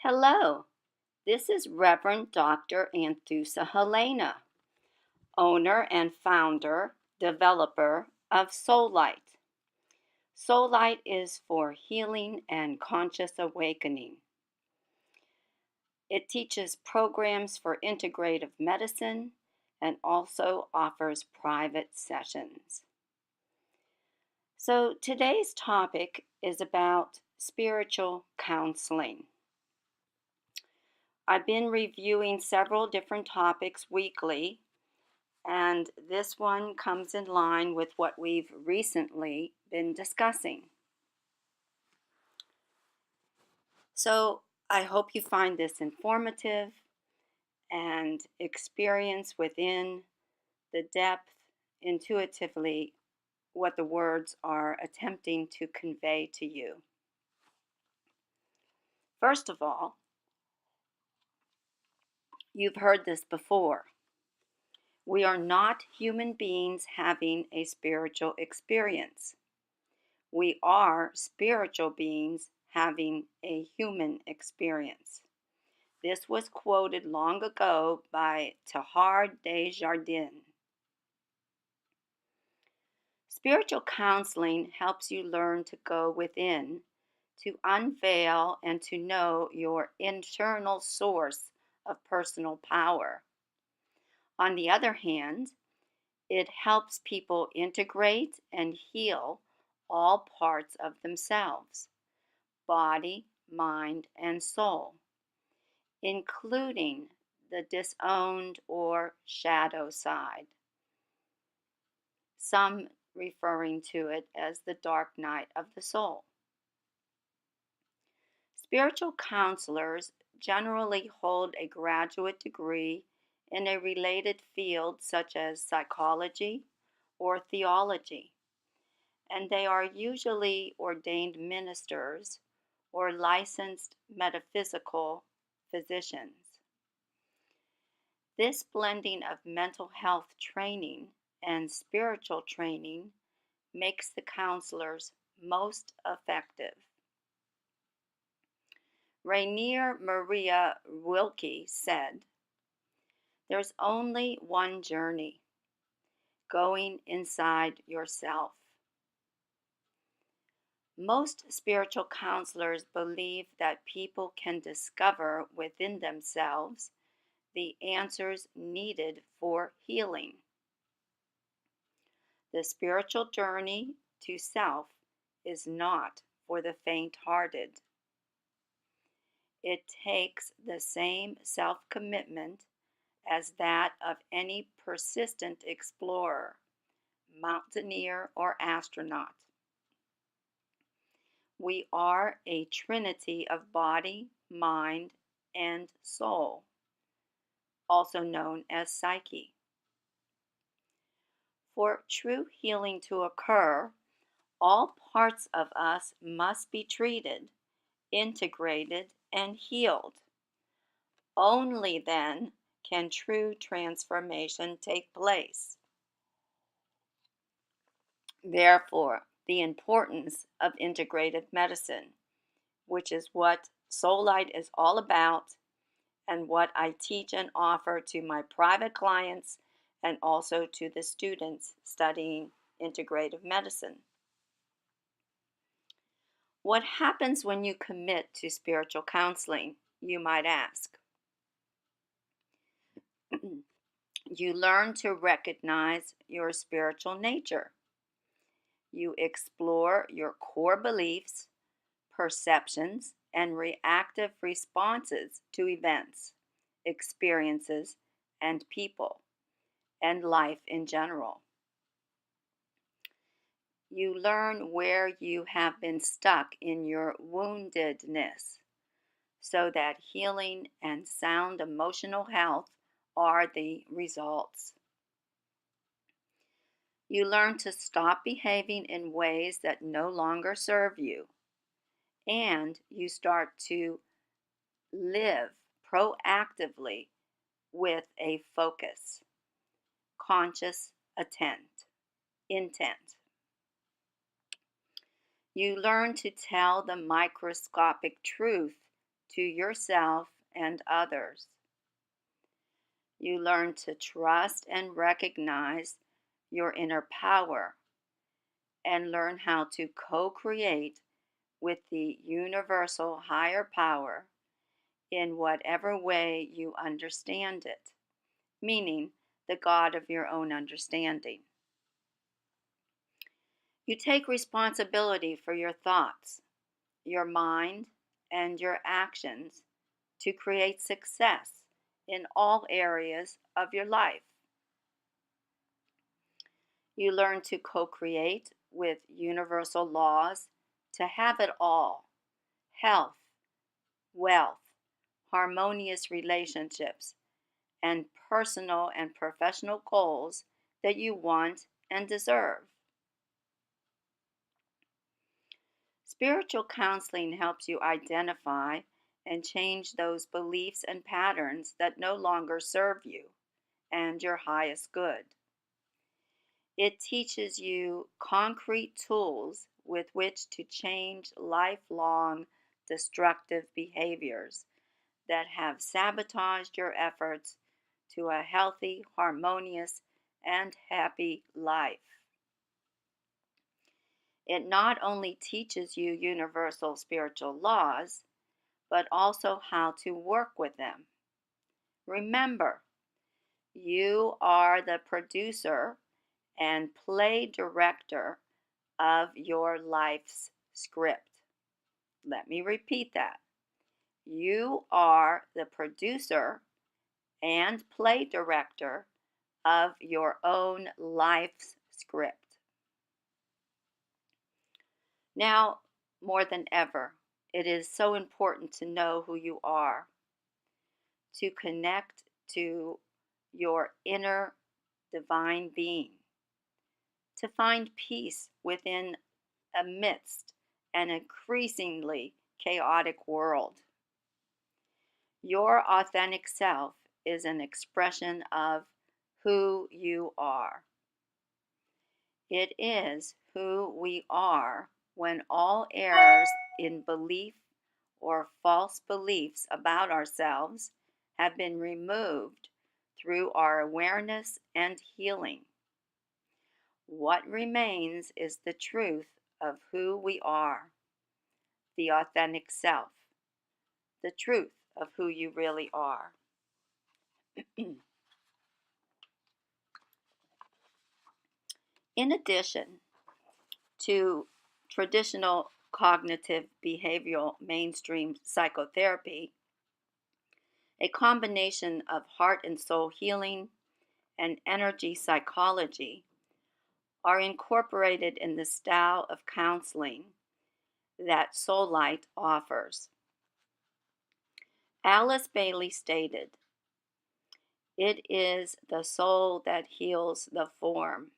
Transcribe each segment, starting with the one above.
Hello, this is Reverend Dr. Anthusa Helena, owner and founder, developer of Soul Light. Soul Light is for healing and conscious awakening. It teaches programs for integrative medicine and also offers private sessions. So today's topic is about spiritual counseling. I've been reviewing several different topics weekly, and this one comes in line with what we've recently been discussing. So I hope you find this informative and experience within the depth, intuitively, what the words are attempting to convey to you. First of all, you've heard this before. We are not human beings having a spiritual experience. We are spiritual beings having a human experience. This was quoted long ago by Teilhard de Chardin. Spiritual counseling helps you learn to go within, to unveil and to know your internal source of personal power. On the other hand, it helps people integrate and heal all parts of themselves, body, mind, and soul, including the disowned or shadow side, some referring to it as the dark night of the soul. Spiritual counselors generally hold a graduate degree in a related field such as psychology or theology, and they are usually ordained ministers or licensed metaphysical physicians. This blending of mental health training and spiritual training makes the counselors most effective. Rainier Maria Rilke said, "There's only one journey, going inside yourself." Most spiritual counselors believe that people can discover within themselves the answers needed for healing. The spiritual journey to self is not for the faint-hearted. It takes the same self-commitment as that of any persistent explorer, mountaineer, or astronaut. We are a trinity of body, mind, and soul, also known as psyche. For true healing to occur, all parts of us must be treated, integrated, and healed. Only then can true transformation take place. Therefore, the importance of integrative medicine, which is what Soul Light is all about and what I teach and offer to my private clients and also to the students studying integrative medicine. What happens when you commit to spiritual counseling, you might ask? You learn to recognize your spiritual nature. You explore your core beliefs, perceptions, and reactive responses to events, experiences, and people, and life in general. You learn where you have been stuck in your woundedness, so that healing and sound emotional health are the results. You learn to stop behaving in ways that no longer serve you, and you start to live proactively with a focus, conscious intent. You learn to tell the microscopic truth to yourself and others. You learn to trust and recognize your inner power and learn how to co-create with the universal higher power in whatever way you understand it, meaning the God of your own understanding. You take responsibility for your thoughts, your mind, and your actions to create success in all areas of your life. You learn to co-create with universal laws to have it all: health, wealth, harmonious relationships, and personal and professional goals that you want and deserve. Spiritual counseling helps you identify and change those beliefs and patterns that no longer serve you and your highest good. It teaches you concrete tools with which to change lifelong destructive behaviors that have sabotaged your efforts to a healthy, harmonious, and happy life. It not only teaches you universal spiritual laws, but also how to work with them. Remember, you are the producer and play director of your life's script. Let me repeat that. You are the producer and play director of your own life's script. Now, more than ever, it is so important to know who you are, to connect to your inner divine being, to find peace within amidst an increasingly chaotic world. Your authentic self is an expression of who you are. It is who we are when all errors in belief or false beliefs about ourselves have been removed through our awareness and healing. What remains is the truth of who we are, the authentic self, the truth of who you really are. In addition to traditional cognitive behavioral mainstream psychotherapy, a combination of heart and soul healing and energy psychology are incorporated in the style of counseling that Soul Light offers. Alice Bailey stated, "It is the soul that heals the form."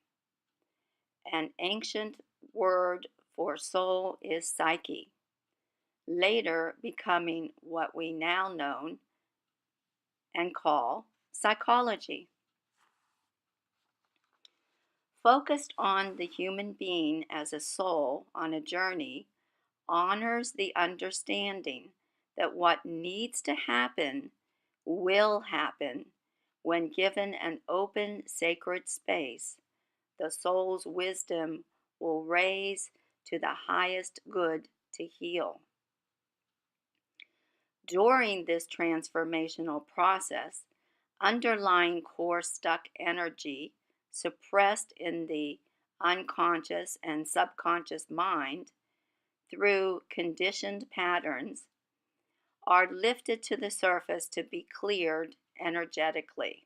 An ancient word for soul is psyche, later becoming what we now know and call psychology. Focused on the human being as a soul on a journey honors the understanding that what needs to happen will happen when given an open, sacred space. The soul's wisdom will raise to the highest good to heal. During this transformational process, underlying core stuck energy suppressed in the unconscious and subconscious mind through conditioned patterns are lifted to the surface to be cleared energetically.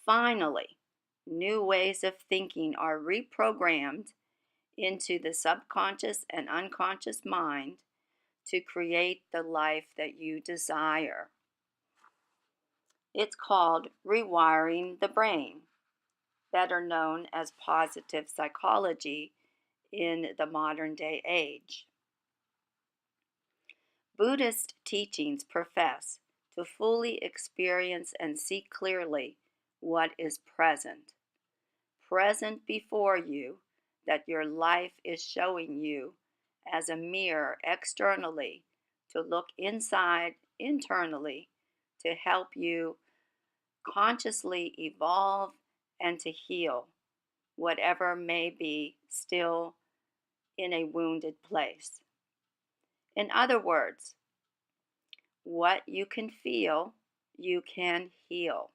Finally, new ways of thinking are reprogrammed into the subconscious and unconscious mind to create the life that you desire. It's called rewiring the brain, better known as positive psychology in the modern day age. Buddhist teachings profess to fully experience and see clearly what is present before you, that your life is showing you as a mirror externally to look internally to help you consciously evolve and to heal whatever may be still in a wounded place. In other words, what you can feel, you can heal.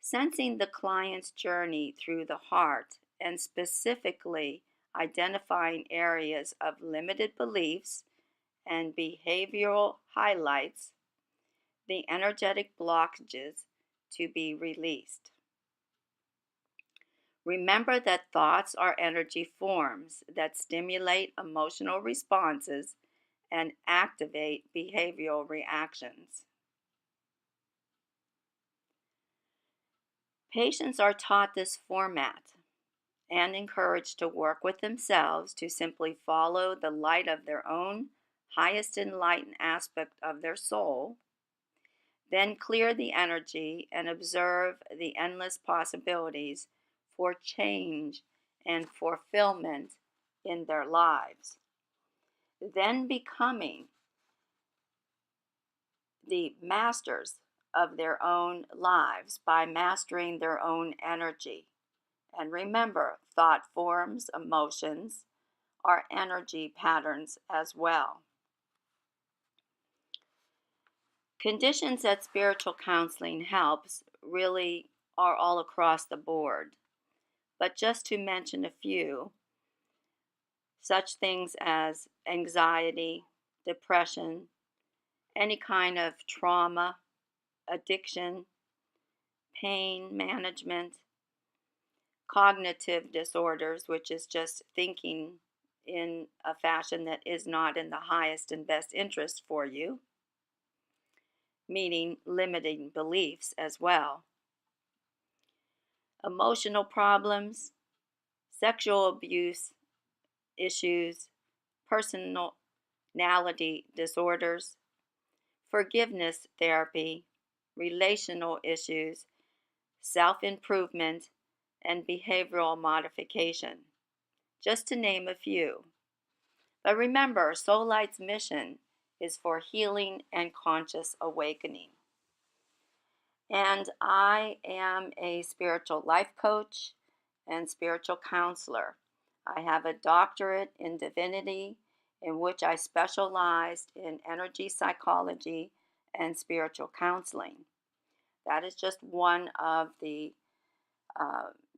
Sensing the client's journey through the heart and specifically identifying areas of limited beliefs and behavioral highlights the energetic blockages to be released. Remember that thoughts are energy forms that stimulate emotional responses and activate behavioral reactions. Patients are taught this format and encouraged to work with themselves to simply follow the light of their own highest enlightened aspect of their soul, then clear the energy and observe the endless possibilities for change and fulfillment in their lives. Then becoming the masters of their own lives by mastering their own energy. And remember, thought forms, emotions are energy patterns as well. Conditions that spiritual counseling helps really are all across the board. But just to mention a few, such things as anxiety, depression, any kind of trauma, addiction, pain management, cognitive disorders, which is just thinking in a fashion that is not in the highest and best interest for you, meaning limiting beliefs as well. Emotional problems, sexual abuse issues, personality disorders, forgiveness therapy, relational issues, self improvement, and behavioral modification, just to name a few. But remember, Soul Light's mission is for healing and conscious awakening. And I am a spiritual life coach and spiritual counselor. I have a doctorate in divinity in which I specialized in energy psychology and spiritual counseling. That is just one of the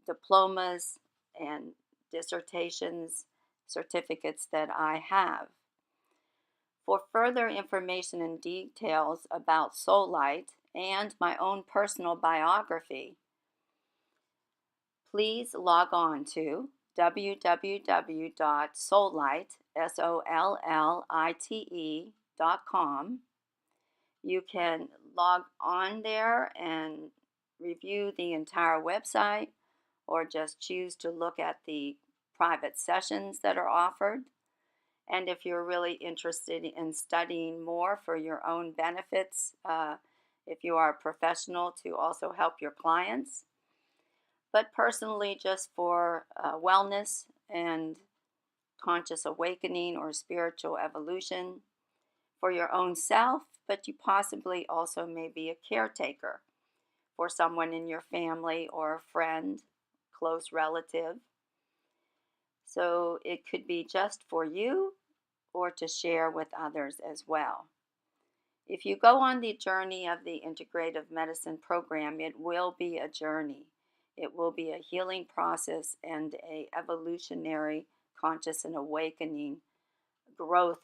diplomas and dissertations, certificates that I have. For further information and details about Soul Light and my own personal biography, please log on to www.soullite.com. You can log on there and review the entire website, or just choose to look at the private sessions that are offered. And if you're really interested in studying more for your own benefits, if you are a professional, to also help your clients, but personally just for wellness and conscious awakening or spiritual evolution for your own self, but you possibly also may be a caretaker for someone in your family or a friend, close relative. So it could be just for you or to share with others as well. If you go on the journey of the integrative medicine program, it will be a journey. It will be a healing process and a evolutionary conscious and awakening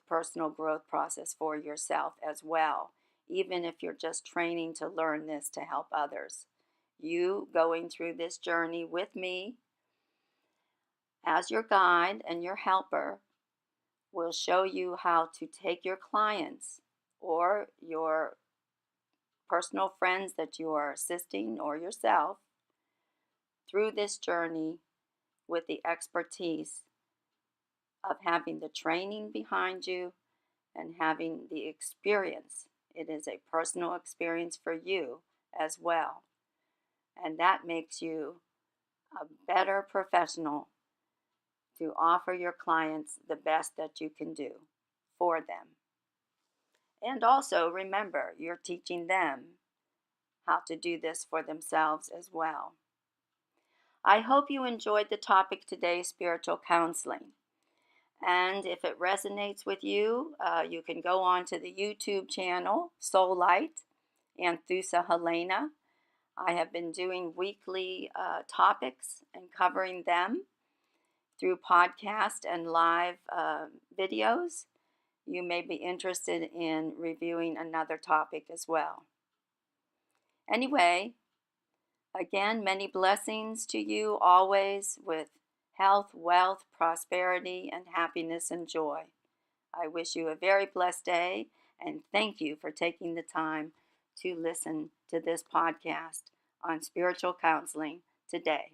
personal growth process for yourself as well, even if you're just training to learn this to help others. You going through this journey with me as your guide and your helper will show you how to take your clients or your personal friends that you are assisting or yourself through this journey with the expertise of having the training behind you and having the experience. It is a personal experience for you as well. And that makes you a better professional to offer your clients the best that you can do for them. And also remember, you're teaching them how to do this for themselves as well. I hope you enjoyed the topic today, spiritual counseling. And if it resonates with you, you can go on to the YouTube channel, Soul Light and Thusa Helena. I have been doing weekly topics and covering them through podcast and live videos. You may be interested in reviewing another topic as well. Anyway, again, many blessings to you always with health, wealth, prosperity, and happiness and joy. I wish you a very blessed day, and thank you for taking the time to listen to this podcast on spiritual counseling today.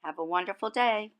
Have a wonderful day.